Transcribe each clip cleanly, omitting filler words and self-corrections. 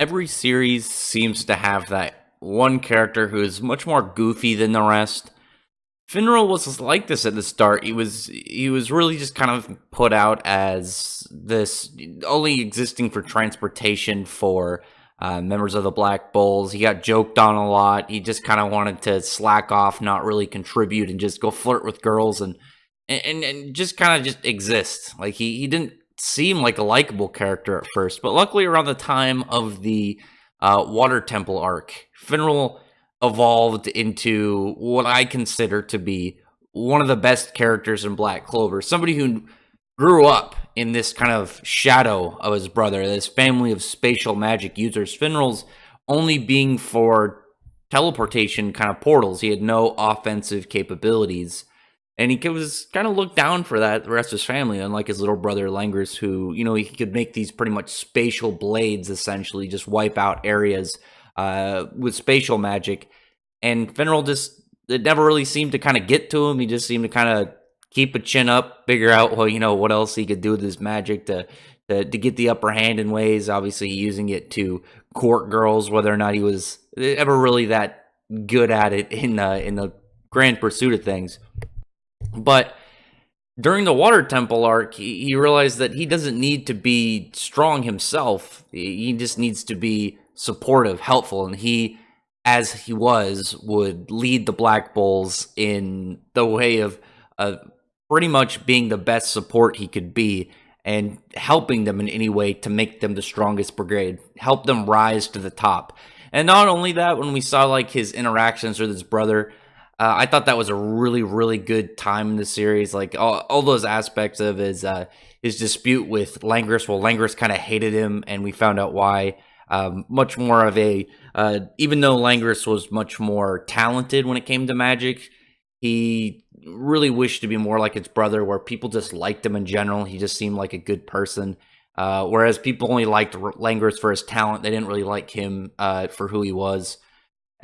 Every series seems to have that one character who is much more goofy than the rest. Finral was like this at the start. He was really just kind of put out as this only existing for transportation for members of the Black Bulls. He got joked on a lot. He just kind of wanted to slack off, not really contribute, and just go flirt with girls and just kind of just exist. Like he didn't seem like a likable character at first, but luckily around the time of the Water Temple arc, Finral evolved into what I consider to be one of the best characters in Black Clover. Somebody who grew up in this kind of shadow of his brother, this family of spatial magic users. Finral's only being for teleportation kind of portals. He had no offensive capabilities. And he was kind of looked down for that, the rest of his family, unlike his little brother Langris, who, he could make these pretty much spatial blades, essentially, just wipe out areas with spatial magic. And Finral it never really seemed to kind of get to him. He just seemed to kind of keep a chin up, figure out, what else he could do with his magic to get the upper hand in ways, obviously using it to court girls, whether or not he was ever really that good at it in the grand pursuit of things. But during the Water Temple arc, he realized that he doesn't need to be strong himself. He just needs to be supportive, helpful, and he, as he would lead the Black Bulls in the way of pretty much being the best support he could be and helping them in any way to make them the strongest brigade, help them rise to the top. And not only that, when we saw like his interactions with his brother, I thought that was a really, really good time in the series. Like all those aspects of his dispute with Langris. Well, Langris kind of hated him, and we found out why. Much more of even though Langris was much more talented when it came to magic, he really wished to be more like his brother, where people just liked him in general. He just seemed like a good person. Whereas people only liked Langris for his talent. They didn't really like him for who he was.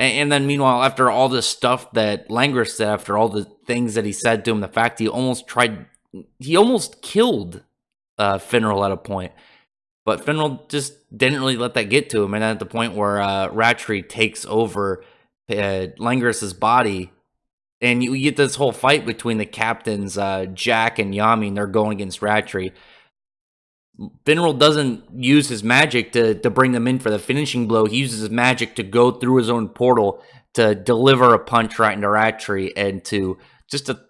And then meanwhile, after all this stuff that Langris said, after all the things that he said to him, the fact he almost killed Finral at a point. But Finral just didn't really let that get to him. And at the point where Ratri takes over Langris's body, and you get this whole fight between the captains, Jack and Yami, and they're going against Ratri. Finral doesn't use his magic to bring them in for the finishing blow. He uses his magic to go through his own portal to deliver a punch right into Ratri, and to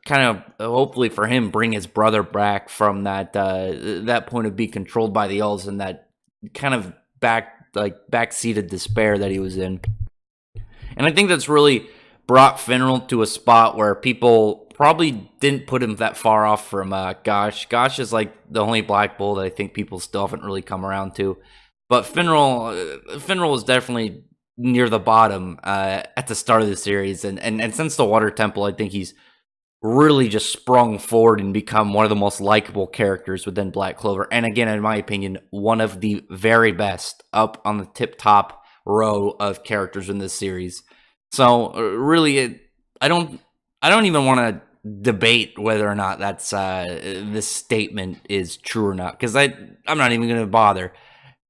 kind of, hopefully for him, bring his brother back from that point of being controlled by the elves and that kind of backseated despair that he was in. And I think that's really brought Finral to a spot where people probably didn't put him that far off from Gosh. Gosh is like the only Black Bull that I think people still haven't really come around to. But Finral is definitely near the bottom at the start of the series. And since the Water Temple, I think he's really just sprung forward and become one of the most likable characters within Black Clover. And again, in my opinion, one of the very best, up on the tip-top row of characters in this series. So really, I don't even want to debate whether or not that's this statement is true or not, because I'm not even going to bother.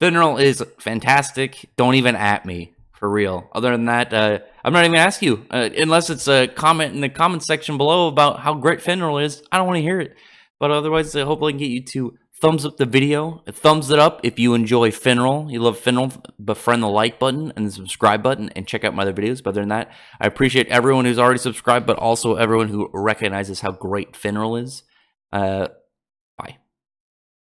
Finral is fantastic. Don't even at me, for real. Other than that, I'm not even going to ask you, unless it's a comment in the comment section below about how great Finral is. I don't want to hear it. But otherwise, hopefully I can get you to thumbs up the video, thumbs it up if you enjoy Finral. You love Finral, befriend the like button and the subscribe button, and check out my other videos. But other than that, I appreciate everyone who's already subscribed, but also everyone who recognizes how great Finral is.